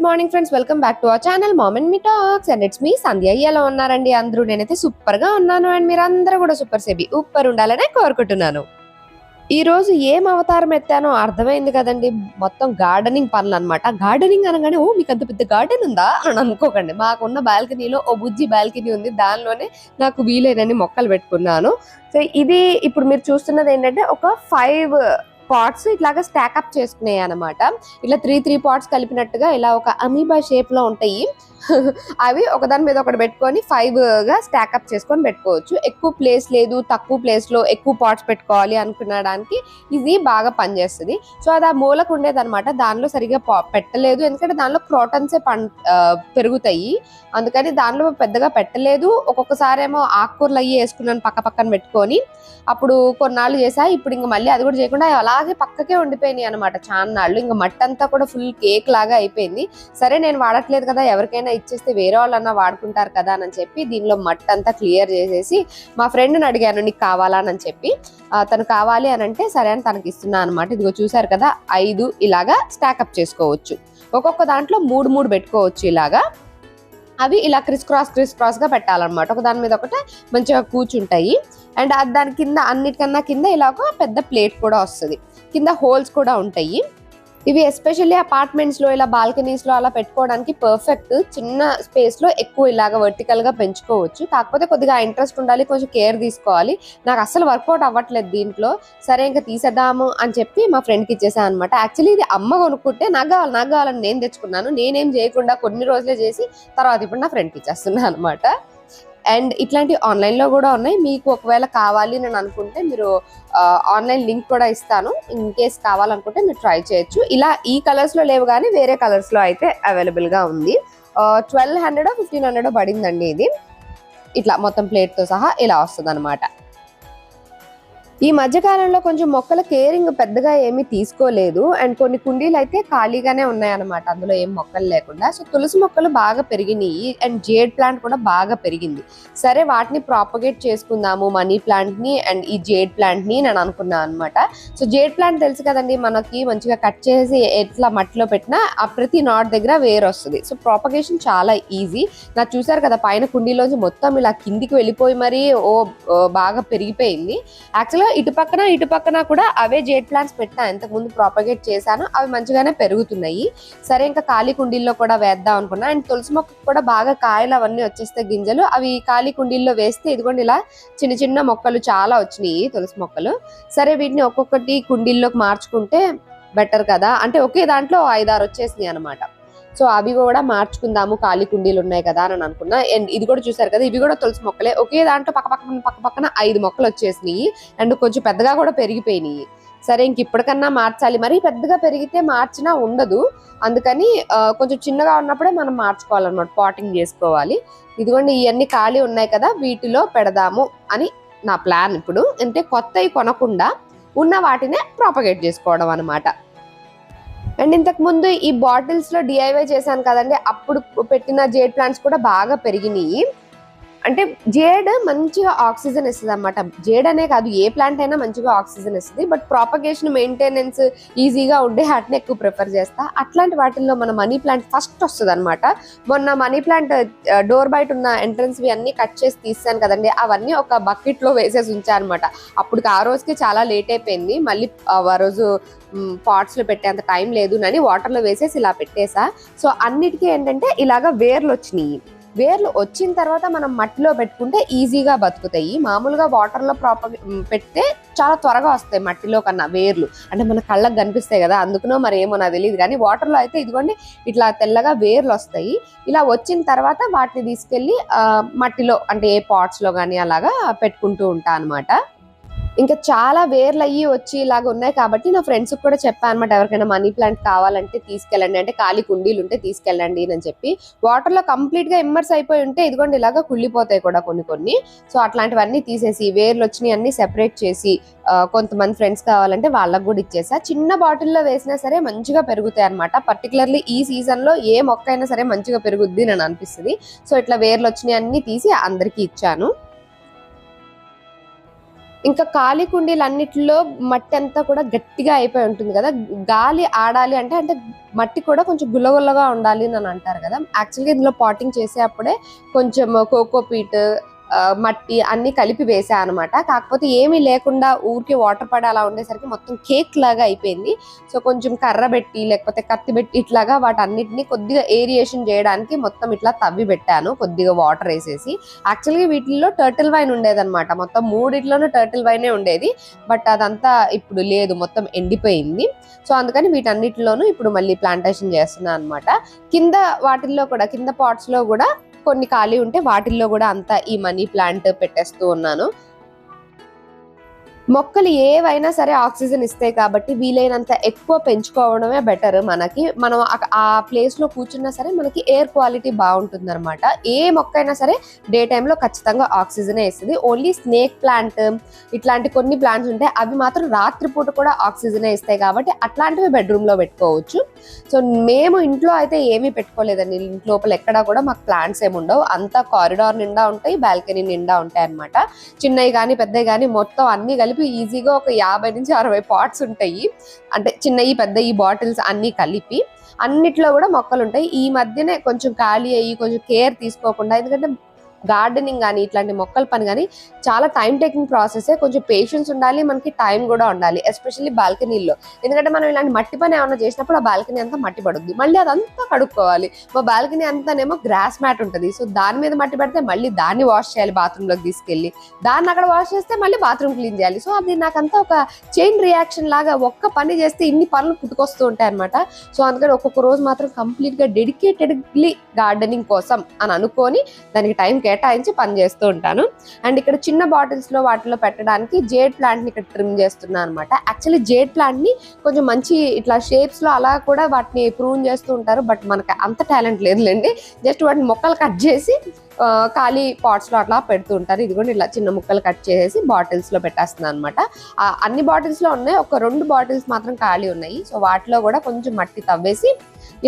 Morning friends, welcome back to our channel mom and me talks and it's me Sandhya. ఎలా ఉన్నారండి అందరూ? నేనైతే super గా ఉన్నాను అండ్ మీరు అందరూ కూడా సూపర్ ఉండాలని కోరుకుంటున్నాను. ఈ రోజు ఏం అవతారం ఎత్తానో అర్థమైంది కదండి. మొత్తం గార్డెనింగ్ పనులు అనమాట. గార్డెనింగ్ అనగానే ఓ మీకు అంత పెద్ద గార్డెన్ ఉందా అని అనుకోకండి. మాకున్న బాల్కనీలో ఓ బుజ్జి బాల్కనీ ఉంది, దానిలోనే నాకు వీలైనన్ని మొక్కలు పెట్టుకున్నాను. సో ఇది ఇప్పుడు మీరు చూస్తున్నది ఏంటంటే ఒక 5 పాట్స్ ఇట్లాగా స్టాకప్ చేసుకున్నాయి అనమాట. ఇలా 3 పాట్స్ కలిపినట్టుగా ఇలా ఒక అమీబా షేప్ లో ఉంటాయి. అవి ఒకదాని మీద ఒకటి పెట్టుకొని 5 గా స్టాకప్ చేసుకొని పెట్టుకోవచ్చు. ఎక్కువ ప్లేస్ లేదు, తక్కువ ప్లేస్ లో ఎక్కువ పాట్స్ పెట్టుకోవాలి అనుకునడానికి ఇది బాగా పనిచేస్తుంది. సో అది ఆ మూలకు ఉండేది అనమాట. దానిలో సరిగా పెట్టలేదు, ఎందుకంటే దానిలో క్రోటన్సే పెరుగుతాయి. అందుకని దానిలో పెద్దగా పెట్టలేదు. ఒక్కొక్కసారి ఏమో ఆకుకూరలు అయ్యి వేసుకున్నాను పక్క పక్కన పెట్టుకొని. అప్పుడు కొన్నాళ్ళు చేసా. ఇప్పుడు ఇంకా మళ్ళీ అది కూడా చేయకుండా అలాగే పక్కకే ఉండిపోయినాయి అనమాట చాలా నాళ్ళు. ఇంకా మట్టి అంతా కూడా ఫుల్ కేక్ లాగా అయిపోయింది. సరే నేను వాడట్లేదు కదా, ఎవరికైనా ఇచ్చేస్తే వేరే వాళ్ళన్నా వాడుకుంటారు కదా అని చెప్పి దీనిలో మట్టి అంతా క్లియర్ చేసేసి మా ఫ్రెండ్ని అడిగాను నీకు కావాలా అని చెప్పి. తను కావాలి అని అంటే సరే అని తనకి ఇస్తున్నా అనమాట. ఇదిగో చూసారు కదా, 5 ఇలాగా స్టాకప్ చేసుకోవచ్చు. ఒక్కొక్క దాంట్లో 3 పెట్టుకోవచ్చు ఇలాగా. అవి ఇలా క్రిస్ క్రాస్ గా పెట్టాలన్నమాట. ఒక దాని మీద ఒకటే మంచిగా కూర్చుంటాయి. అండ్ దాని కింద అన్నిటికన్నా కింద ఇలా ఒక పెద్ద ప్లేట్ కూడా వస్తుంది. కింద హోల్స్ కూడా ఉంటాయి. ఇవి ఎస్పెషల్లీ అపార్ట్మెంట్స్ లో ఇలా బాల్కనీస్ లో అలా పెట్టుకోవడానికి పర్ఫెక్ట్. చిన్న స్పేస్ లో ఎక్కువ ఇలాగా వర్టికల్ గా పెంచుకోవచ్చు. కాకపోతే కొద్దిగా ఇంట్రెస్ట్ ఉండాలి, కొంచెం కేర్ తీసుకోవాలి. నాకు అసలు వర్కౌట్ అవ్వట్లేదు దీంట్లో. సరే ఇంకా తీసేద్దాము అని చెప్పి మా ఫ్రెండ్కి ఇచ్చేసాను అనమాట. యాక్చువల్లీ ఇది అమ్మ కొనుక్కుంటే నాకు కావాలని నేను తెచ్చుకున్నాను. నేనేం చేయకుండా కొన్ని రోజులే చేసి తర్వాత ఇప్పుడు నా ఫ్రెండ్కి ఇచ్చేస్తున్నాను అనమాట. అండ్ ఇట్లాంటి ఆన్లైన్ లో కూడా ఉన్నాయి. మీకు ఒకవేళ కావాలి నేను అనుకుంటే మీరు ఆన్లైన్ లింక్ కూడా ఇస్తాను. ఇన్ కేస్ కావాలనుకుంటే మీరు ట్రై చేయొచ్చు. ఇలా ఈ కలర్స్ లో లేవు కానీ వేరే కలర్స్ లో అయితే అవైలబుల్ గా ఉంది. 1200 1500 పడిందండి ఇది. ఇట్లా మొత్తం ప్లేట్ తో సహా ఇలా వస్తుంది అనమాట. ఈ మధ్య కాలంలో కొంచెం మొక్కల కేరింగ్ పెద్దగా ఏమీ తీసుకోలేదు. అండ్ కొన్ని కుండీలు అయితే ఖాళీగానే ఉన్నాయన్నమాట, అందులో ఏం మొక్కలు లేకుండా. సో తులసి మొక్కలు బాగా పెరిగినాయి అండ్ జేడ్ ప్లాంట్ కూడా బాగా పెరిగింది. సరే వాటిని ప్రాపగేట్ చేసుకుందాము, మనీ ప్లాంట్ ని అండ్ ఈ జేడ్ ప్లాంట్ ని నేను అనుకున్నాను అనమాట. సో జేడ్ ప్లాంట్ తెలుసు కదండి మనకి, మంచిగా కట్ చేసి ఎట్లా మట్టిలో పెట్టినా ఆ ప్రతి నాట్ దగ్గర వేరు వస్తుంది. సో ప్రాపగేషన్ చాలా ఈజీ. నాకు చూసారు కదా పైన కుండీలోంచి మొత్తం ఇలా కిందికి వెళ్ళిపోయి మరీ బాగా పెరిగిపోయింది. యాక్చువల్గా ఇటు పక్కన కూడా అవే జేడ్ ప్లాంట్స్ పెట్టా, ఇంతకు ముందు ప్రాపగేట్ చేశాను. అవి మంచిగానే పెరుగుతున్నాయి. సరే ఇంకా ఖాళీ కుండీల్లో కూడా వేద్దాం అనుకున్నా. అండ్ తులసి మొక్కకు కూడా బాగా కాయలు అవన్నీ వచ్చేస్తే గింజలు అవి ఖాళీ కుండీల్లో వేస్తే ఇదిగోండి ఇలా చిన్న చిన్న మొక్కలు చాలా వచ్చినాయి తులసి మొక్కలు. సరే వీటిని ఒక్కొక్కటి కుండీల్లోకి మార్చుకుంటే బెటర్ కదా, అంటే ఒకే దాంట్లో 5-6 వచ్చేసినాయి అనమాట. సో అవి కూడా మార్చుకుందాము, ఖాళీ కుండీలు ఉన్నాయి కదా అని అనుకున్నా. అండ్ ఇది కూడా చూసారు కదా, ఇవి కూడా తులసి మొక్కలే. ఒకే దాంట్లో పక్కన 5 మొక్కలు వచ్చేసినాయి. అండ్ కొంచెం పెద్దగా కూడా పెరిగిపోయినాయి. సరే ఇంక ఇప్పటికన్నా మార్చాలి, మరీ పెద్దగా పెరిగితే మార్చినా ఉండదు. అందుకని కొంచెం చిన్నగా ఉన్నప్పుడే మనం మార్చుకోవాలన్నమాట, పాటింగ్ చేసుకోవాలి. ఇదిగోండి ఇవన్నీ ఖాళీ ఉన్నాయి కదా, వీటిలో పెడదాము అని నా ప్లాన్. ఇప్పుడు అంటే కొత్తవి కొనకుండా ఉన్న వాటినే ప్రాపగేట్ చేసుకోవడం అనమాట. అండ్ ఇంతకు ముందు ఈ బాటిల్స్ లో డిఐవై చేశాను కదండి, అప్పుడు పెట్టిన జేడ్ ప్లాంట్స్ కూడా బాగా పెరిగినాయి. అంటే జేడ్ మంచిగా ఆక్సిజన్ ఇస్తుంది అనమాట. జేడ్ అనే కాదు, ఏ ప్లాంట్ అయినా మంచిగా ఆక్సిజన్ ఇస్తుంది. బట్ ప్రాపగేషన్ మెయింటెనెన్స్ ఈజీగా ఉండే వాటిని ఎక్కువ ప్రిఫర్ చేస్తా. అట్లాంటి వాటిల్లో మన మనీ ప్లాంట్ ఫస్ట్ వస్తుంది అనమాట. మొన్న మనీ ప్లాంట్ డోర్ బయట ఉన్న ఎంట్రన్స్ అన్ని కట్ చేసి తీసాను కదండి, అవన్నీ ఒక బకెట్ లో వేసేసి ఉంచాను అనమాట. అప్పుడు ఆ రోజుకి చాలా లేట్ అయిపోయింది. మళ్ళీ ఆ రోజు పాట్స్ లో పెట్టేంత టైం లేదు అని వాటర్ లో వేసేసి ఇలా పెట్టేసా. సో అన్నిటికీ ఏంటంటే ఇలాగా వేర్లు వచ్చినాయి. వేర్లు వచ్చిన తర్వాత మనం మట్టిలో పెట్టుకుంటే ఈజీగా బతుకుతాయి. మామూలుగా వాటర్లో పెడితే చాలా త్వరగా వస్తాయి మట్టిలో కన్నా వేర్లు. అంటే మన కళ్ళకు కనిపిస్తాయి కదా, అందుకునో మరి ఏమో నాకు తెలియదు కానీ వాటర్లో అయితే ఇదిగోండి ఇట్లా తెల్లగా వేర్లు వస్తాయి. ఇలా వచ్చిన తర్వాత వాటిని తీసుకెళ్ళి మట్టిలో అంటే ఏ పాట్స్లో కానీ అలాగా పెట్టుకుంటూ ఉంటా అనమాట. ఇంకా చాలా వేర్లు అయ్యి వచ్చి ఇలాగ ఉన్నాయి కాబట్టి నా ఫ్రెండ్స్ కూడా చెప్పాను అనమాట, ఎవరికైనా మనీ ప్లాంట్ కావాలంటే తీసుకెళ్ళండి, అంటే ఖాళీ కుండీలు ఉంటే తీసుకెళ్ళండి అని చెప్పి. వాటర్ లో కంప్లీట్ గా ఇమ్మర్స్ అయిపోయి ఉంటే ఇదిగోండి ఇలాగా కుళ్ళిపోతాయి కూడా కొన్ని. సో అట్లాంటివన్నీ తీసేసి వేర్లు వచ్చినాయి అన్ని సెపరేట్ చేసి కొంతమంది ఫ్రెండ్స్ కావాలంటే వాళ్ళకు కూడా ఇచ్చేసా. చిన్న బాటిల్లో వేసినా సరే మంచిగా పెరుగుతాయి అనమాట. పర్టికులర్లీ ఈ సీజన్ లో ఏ మొక్క అయినా సరే మంచిగా పెరుగుద్ది అని అనిపిస్తుంది. సో ఇట్లా వేర్లు వచ్చినాయి అన్ని తీసి అందరికి ఇచ్చాను. ఇంకా ఖాళీ కుండీలన్నిటిలో మట్టి అంతా కూడా గట్టిగా అయిపోయి ఉంటుంది కదా, గాలి ఆడాలి అంటే అంటే మట్టి కూడా కొంచెం గుల్లగుల్లగా ఉండాలి అని అంటారు కదా. యాక్చువల్గా ఇందులో పాటింగ్ చేసేటప్పుడే కొంచెం కోకోపీట్, మట్టి అన్ని కలిపి వేసా అనమాట. కాకపోతే ఏమీ లేకుండా ఊరికి వాటర్ పడి అలా ఉండేసరికి మొత్తం కేక్ లాగా అయిపోయింది. సో కొంచెం కర్ర పెట్టి లేకపోతే కత్తి పెట్టి ఇట్లాగా వాటన్నిటిని కొద్దిగా ఏరియేషన్ చేయడానికి మొత్తం ఇట్లా తవ్వి పెట్టాను, కొద్దిగా వాటర్ వేసేసి. యాక్చువల్గా వీటిల్లో టర్టిల్ వైన్ ఉండేదన్నమాట, మొత్తం మూడిట్లోనూ టర్టిల్ వైనే ఉండేది. బట్ అదంతా ఇప్పుడు లేదు, మొత్తం ఎండిపోయింది. సో అందుకని వీటన్నిటిలోనూ ఇప్పుడు మళ్ళీ ప్లాంటేషన్ చేస్తున్నాను అనమాట. కింద వాటిల్లో కూడా, కింద పాట్స్ లో కూడా కొన్ని ఖాళీ ఉంటే వాటిల్లో కూడా అంతా ఈ మనీ ప్లాంట్ పెట్టేస్తూ ఉన్నాను. మొక్కలు ఏవైనా సరే ఆక్సిజన్ ఇస్తాయి కాబట్టి వీలైనంత ఎక్కువ పెంచుకోవడమే బెటర్. మనం ఆ ప్లేస్ లో కూర్చున్నా సరే మనకి ఎయిర్ క్వాలిటీ బాగుంటుంది అనమాట. ఏ మొక్క అయినా సరే డే టైంలో ఖచ్చితంగా ఆక్సిజనే ఇస్తుంది. ఓన్లీ స్నేక్ ప్లాంట్ ఇట్లాంటి కొన్ని ప్లాంట్స్ ఉంటాయి, అవి మాత్రం రాత్రిపూట కూడా ఆక్సిజనే ఇస్తాయి కాబట్టి అట్లాంటివి బెడ్రూమ్ లో పెట్టుకోవచ్చు. సో మేము ఇంట్లో అయితే ఏమీ పెట్టుకోలేదండి, ఇంటి లోపల ఎక్కడా కూడా మాకు ప్లాంట్స్ ఏమి ఉండవు. అంతా కారిడార్ నిండా ఉంటాయి, బాల్కనీ నిండా ఉంటాయి అనమాట. చిన్నవి కానీ పెద్దవి కానీ మొత్తం అన్ని కలిపి ఈజీగా ఒక 50 నుంచి 60 పాట్స్ ఉంటాయి. అంటే చిన్నవి పెద్దవి బాటిల్స్ అన్ని కలిపి అన్నిట్లో కూడా మొక్కలు ఉంటాయి. ఈ మధ్యనే కొంచెం ఖాళీ అయ్యి కొంచెం కేర్ తీసుకోకుండా, ఎందుకంటే గార్డెనింగ్ కానీ ఇట్లాంటి మొక్కల పని కానీ చాలా టైం టేకింగ్ ప్రాసెస్, కొంచెం పేషెన్స్ ఉండాలి, మనకి టైం కూడా ఉండాలి, ఎస్పెషల్లీ బాల్కనీలో. ఎందుకంటే మనం ఇలాంటి మట్టి పని ఏమైనా చేసినప్పుడు ఆ బాల్కనీ అంతా మట్టి పడుద్ది, మళ్ళీ అదంతా కడుక్కోవాలి. మా బాల్కనీ అంతానేమో గ్రాస్ మ్యాట్ ఉంటుంది, సో దాని మీద మట్టి పడితే మళ్ళీ దాన్ని వాష్ చేయాలి బాత్రూంలోకి తీసుకెళ్ళి, దాన్ని అక్కడ వాష్ చేస్తే మళ్ళీ బాత్రూమ్ క్లీన్ చేయాలి. సో అది నాకంతా ఒక చైన్ రియాక్షన్ లాగా, ఒక్క పని చేస్తే ఇన్ని పనులు పుట్టుకొస్తూ ఉంటాయి అనమాట. సో అందుకని ఒక్కొక్క రోజు మాత్రం కంప్లీట్ గా డెడికేటెడ్లీ గార్డెనింగ్ కోసం అని అనుకొని దానికి టైం కేటాయించి పని చేస్తూ ఉంటాను. అండ్ ఇక్కడ చిన్న బాటిల్స్ లో వాటిలో పెట్టడానికి జేడ్ ప్లాంట్ ని ఇక్కడ ట్రిమ్ చేస్తున్నాను అనమాట. యాక్చువల్లీ జేడ్ ప్లాంట్ ని కొంచెం మంచి ఇట్లా షేప్స్ లో అలా కూడా వాటిని ప్రూన్ చేస్తూ ఉంటారు, బట్ మనకి అంత టాలెంట్ లేదులేండి. జస్ట్ వాటిని మొక్కలు కట్ చేసి ఖాళీ పాట్స్ లో అట్లా పెడుతూ ఉంటారు. ఇది కూడా ఇలా చిన్న ముక్కలు కట్ చేసి బాటిల్స్ లో పెట్టేస్తున్నాను అనమాట. అన్ని బాటిల్స్ లో ఉన్నాయి, ఒక 2 బాటిల్స్ మాత్రం ఖాళీ ఉన్నాయి. సో వాటిలో కూడా కొంచెం మట్టి తవ్వేసి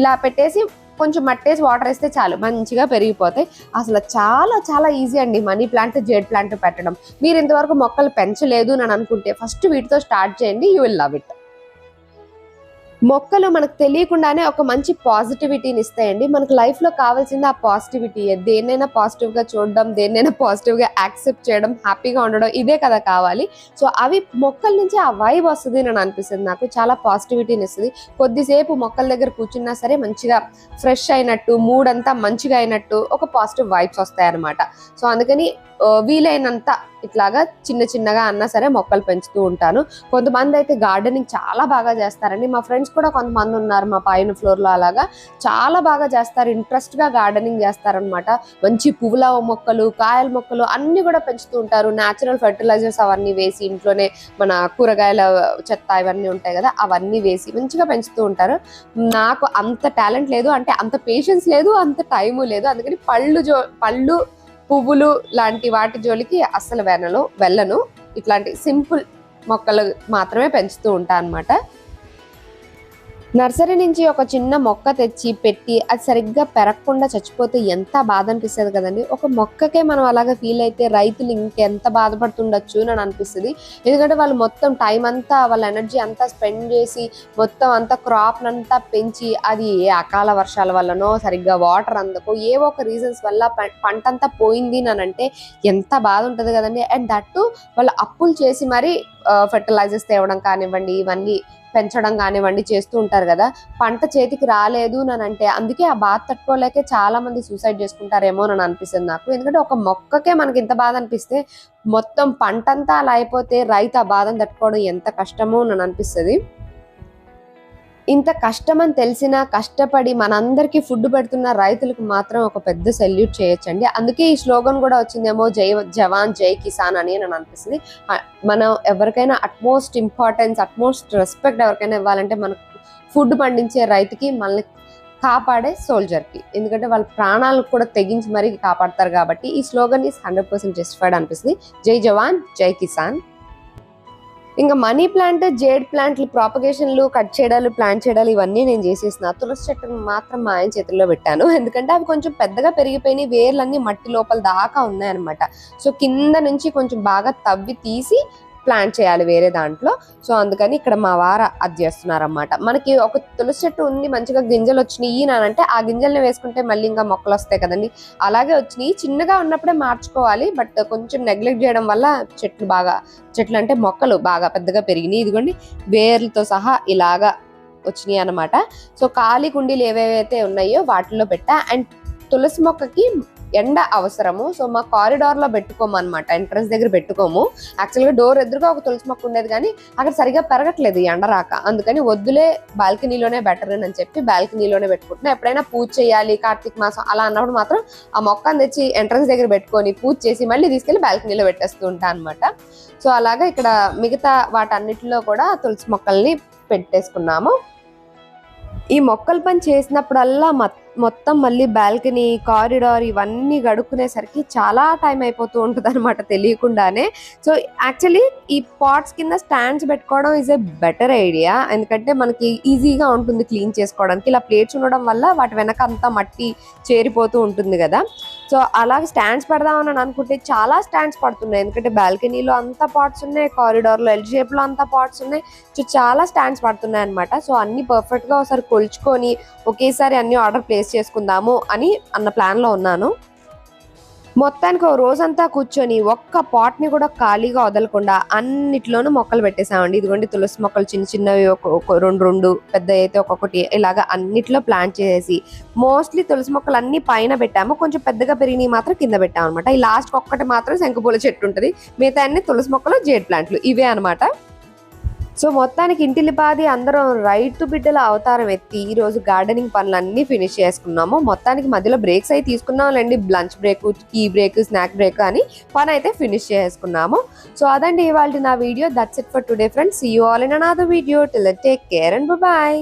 ఇలా పెట్టేసి కొంచెం మట్టేసి వాటర్ వేస్తే చాలు, మంచిగా పెరిగిపోతాయి. అసలు చాలా చాలా ఈజీ అండి మనీ ప్లాంట్, జేడ్ ప్లాంట్ పెట్టడం. మీరు ఇంతవరకు మొక్కలు పెంచలేదు అని అనుకుంటే ఫస్ట్ వీటితో స్టార్ట్ చేయండి, యూ విల్ లవ్ ఇట్. మొక్కలు మనకు తెలియకుండానే ఒక మంచి పాజిటివిటీని ఇస్తాయండి. మనకు లైఫ్ లో కావాల్సింది ఆ పాజిటివిటీ. దేన్నైనా పాజిటివ్ గా చూడడం, దేన్నైనా పాజిటివ్ గా యాక్సెప్ట్ చేయడం, హ్యాపీగా ఉండడం, ఇదే కదా కావాలి. సో అవి మొక్కల నుంచి ఆ వైబ్ వస్తుంది అని అనిపిస్తుంది నాకు, చాలా పాజిటివిటీని ఇస్తుంది. కొద్దిసేపు మొక్కల దగ్గర కూర్చున్నా సరే మంచిగా ఫ్రెష్ అయినట్టు, మూడ్ అంతా మంచిగా అయినట్టు ఒక పాజిటివ్ వైబ్స్ వస్తాయి అనమాట. సో అందుకని వీలైనంత ఇట్లాగా చిన్న చిన్నగా అన్నా సరే మొక్కలు పెంచుతూ ఉంటాను. కొంతమంది అయితే గార్డెనింగ్ చాలా బాగా చేస్తారండి. మా ఫ్రెండ్స్ కూడా కొంతమంది ఉన్నారు మా పైన ఫ్లోర్ లో, అలాగా చాలా బాగా చేస్తారు, ఇంట్రెస్ట్ గా గార్డెనింగ్ చేస్తారనమాట. మంచి పువ్వుల మొక్కలు, కాయల మొక్కలు అన్ని కూడా పెంచుతూ ఉంటారు. న్యాచురల్ ఫెర్టిలైజర్స్ అవన్నీ వేసి, ఇంట్లోనే మన కూరగాయల చెత్త ఇవన్నీ ఉంటాయి కదా, అవన్నీ వేసి మంచిగా పెంచుతూ ఉంటారు. నాకు అంత టాలెంట్ లేదు, అంటే అంత పేషెన్స్ లేదు, అంత టైము లేదు. అందుకని పళ్ళు పువ్వులు లాంటి వాటి జోలికి అస్సలు వెళ్ళను. ఇట్లాంటి సింపుల్ మొక్కలు మాత్రమే పెంచుతూ ఉంటాను అనమాట. నర్సరీ నుంచి ఒక చిన్న మొక్క తెచ్చి పెట్టి అది సరిగ్గా పెరగకుండా చచ్చిపోతే ఎంత బాధ అనిపిస్తుంది కదండి. ఒక మొక్కకే మనం అలాగా ఫీల్ అయితే రైతులు ఇంకెంత బాధపడుతుండొచ్చు అని అనిపిస్తుంది. ఎందుకంటే వాళ్ళు మొత్తం టైం అంతా, వాళ్ళ ఎనర్జీ అంతా స్పెండ్ చేసి మొత్తం అంతా క్రాప్ అంతా పెంచి, అది ఏ అకాల వర్షాల వల్లనో, సరిగ్గా వాటర్ అందకో, ఏవో ఒక రీజన్స్ వల్ల పంట అంతా పోయింది అని అంటే ఎంత బాధ ఉంటుంది కదండి. అండ్ దట్టు వాళ్ళు అప్పులు చేసి మరి ఫెర్టిలైజర్స్ తేవడం కానివ్వండి, ఇవన్నీ పెంచడం కానివ్వండి చేస్తూ ఉంటారు కదా. పంట చేతికి రాలేదు అని అంటే అందుకే ఆ బాధ తట్టుకోలేకే చాలా మంది సూసైడ్ చేసుకుంటారేమో అని అనిపిస్తుంది నాకు. ఎందుకంటే ఒక మొక్కకే మనకి ఇంత బాధ అనిపిస్తే మొత్తం పంట అంతా అలా అయిపోతే రైతు ఆ బాధను తట్టుకోవడం ఎంత కష్టమో అని అనిపిస్తుంది. ఇంత కష్టం అని తెలిసినా కష్టపడి మనందరికీ ఫుడ్ పెడుతున్న రైతులకు మాత్రం ఒక పెద్ద సెల్యూట్ చేయొచ్చండి. అందుకే ఈ స్లోగన్ కూడా వచ్చిందేమో, జై జవాన్ జై కిసాన్ అని అనిపిస్తుంది. మనం ఎవరికైనా అట్మోస్ట్ ఇంపార్టెన్స్, అట్మోస్ట్ రెస్పెక్ట్ ఎవరికైనా ఇవ్వాలంటే మనకు ఫుడ్ పండించే రైతుకి, మనల్ని కాపాడే సోల్జర్కి. ఎందుకంటే వాళ్ళ ప్రాణాలను కూడా తెగించి మరీ కాపాడతారు కాబట్టి ఈ స్లోగన్ ఈస్ 100% జస్టిఫైడ్ అనిపిస్తుంది. జై జవాన్ జై కిసాన్. ఇంకా మనీ ప్లాంట్, జేడ్ ప్లాంట్లు ప్రాపగేషన్లు, కట్ చేయడాలు, ప్లాంట్ చేయడాలు ఇవన్నీ నేను చేసేసిన. తులసి చెట్టును మాత్రం మా ఆయన చేతుల్లో పెట్టాను. ఎందుకంటే అవి కొంచెం పెద్దగా పెరిగిపోయినాయి, వేర్లన్నీ మట్టి లోపల దాకా ఉన్నాయన్నమాట. సో కింద నుంచి కొంచెం బాగా తవ్వి తీసి ప్లాంట్ చేయాలి వేరే దాంట్లో. సో అందుకని ఇక్కడ మా వారు అది చేస్తున్నారన్నమాట. మనకి ఒక తులసి చెట్టు ఉంది, మంచిగా గింజలు వచ్చినాయి అంటే ఆ గింజల్ని వేసుకుంటే మళ్ళీ ఇంకా మొక్కలు వస్తాయి కదండి. అలాగే వచ్చినాయి. చిన్నగా ఉన్నప్పుడే మార్చుకోవాలి, బట్ కొంచెం నెగ్లెక్ట్ చేయడం వల్ల చెట్లు అంటే మొక్కలు బాగా పెద్దగా పెరిగినాయి. ఇదిగోండి వేర్లతో సహా ఇలాగా వచ్చినాయి అన్నమాట. సో ఖాళీ కుండీలు ఏవేవైతే ఉన్నాయో వాటిల్లో పెట్టా. అండ్ తులసి మొక్కకి ఎండ అవసరము. సో మా కారిడార్ లో పెట్టుకోమన్నమాట, ఎంట్రన్స్ దగ్గర పెట్టుకోము. యాక్చువల్గా డోర్ ఎదురుగా ఒక తులసి మొక్క ఉండేది, కానీ అక్కడ సరిగా పెరగట్లేదు ఎండ రాక. అందుకని వద్దులే, బాల్కనీలోనే బెటర్ అని చెప్పి బాల్కనీలోనే పెట్టుకుంటున్నా. ఎప్పుడైనా పూజ చేయాలి, కార్తీక మాసం అలా అన్నప్పుడు మాత్రం ఆ మొక్కను తెచ్చి ఎంట్రన్స్ దగ్గర పెట్టుకొని పూజ చేసి మళ్ళీ తీసుకెళ్లి బాల్కనీలో పెట్టేస్తూ ఉంటాను అనమాట. సో అలాగా ఇక్కడ మిగతా వాటన్నిటిలో కూడా తులసి మొక్కల్ని పెట్టేసుకున్నాము. ఈ మొక్కల పని చేసినప్పుడల్లా మొత్తం మళ్ళీ బాల్కనీ, కారిడార్ ఇవన్నీ గడుక్కునేసరికి చాలా టైం అయిపోతూ ఉంటుంది అనమాట తెలియకుండానే. సో యాక్చువల్లీ ఈ పాట్స్ కింద స్టాండ్స్ పెట్టుకోవడం ఈజ్ ఏ బెటర్ ఐడియా. ఎందుకంటే మనకి ఈజీగా ఉంటుంది క్లీన్ చేసుకోవడానికి. ఇలా ప్లేట్స్ ఉండడం వల్ల వాటి వెనక అంతా మట్టి చేరిపోతూ ఉంటుంది కదా. సో అలాగే స్టాండ్స్ పెడదామని అనుకుంటే చాలా స్టాండ్స్ పడుతున్నాయి. ఎందుకంటే బాల్కనీలో అంతా పాట్స్ ఉన్నాయి, కారిడార్లో ఎల్ షేప్ లో అంతా పాట్స్ ఉన్నాయి. సో చాలా స్టాండ్స్ పడుతున్నాయి అనమాట. సో అన్ని పర్ఫెక్ట్ గా ఒకసారి కొలుచుకొని ఒకేసారి అన్ని ఆర్డర్ ప్లేస్ చేసుకుందాము అని అన్న ప్లాన్ లో ఉన్నాను. మొత్తానికి ఓ రోజంతా కూర్చొని ఒక్క పాట్ ని కూడా ఖాళీగా వదలకుండా అన్నిట్లోనూ మొక్కలు పెట్టేసామండి. ఇదిగోండి తులసి మొక్కలు చిన్న చిన్నవి రెండు, పెద్ద అయితే ఒక్కొక్కటి ఇలాగా అన్నిట్లో ప్లాంట్ చేసేసి మోస్ట్లీ తులసి మొక్కలు అన్ని పైన పెట్టాము. కొంచెం పెద్దగా పెరిగినవి మాత్రం కింద పెట్టాము అనమాట. ఈ లాస్ట్ ఒక్కటి మాత్రం శంకుపూల చెట్టు ఉంటుంది, మిగతా అన్ని తులసి మొక్కలు, జేడ్ ప్లాంట్లు ఇవే అనమాట. సో మొత్తానికి ఇంటిల్లిపాది అందరం రైతు బిడ్డల అవతారం ఎత్తి ఈ రోజు గార్డెనింగ్ పనులన్నీ ఫినిష్ చేసుకున్నాము. మొత్తానికి మధ్యలో బ్రేక్స్ అయితే తీసుకున్నాంలేండి, lunch break, tea break, snack break అని పని అయితే ఫినిష్ చేసుకున్నాము. సో అదండి ఇవాళ నా video. That's it for today friends. See you all in another video. Till then take care and by.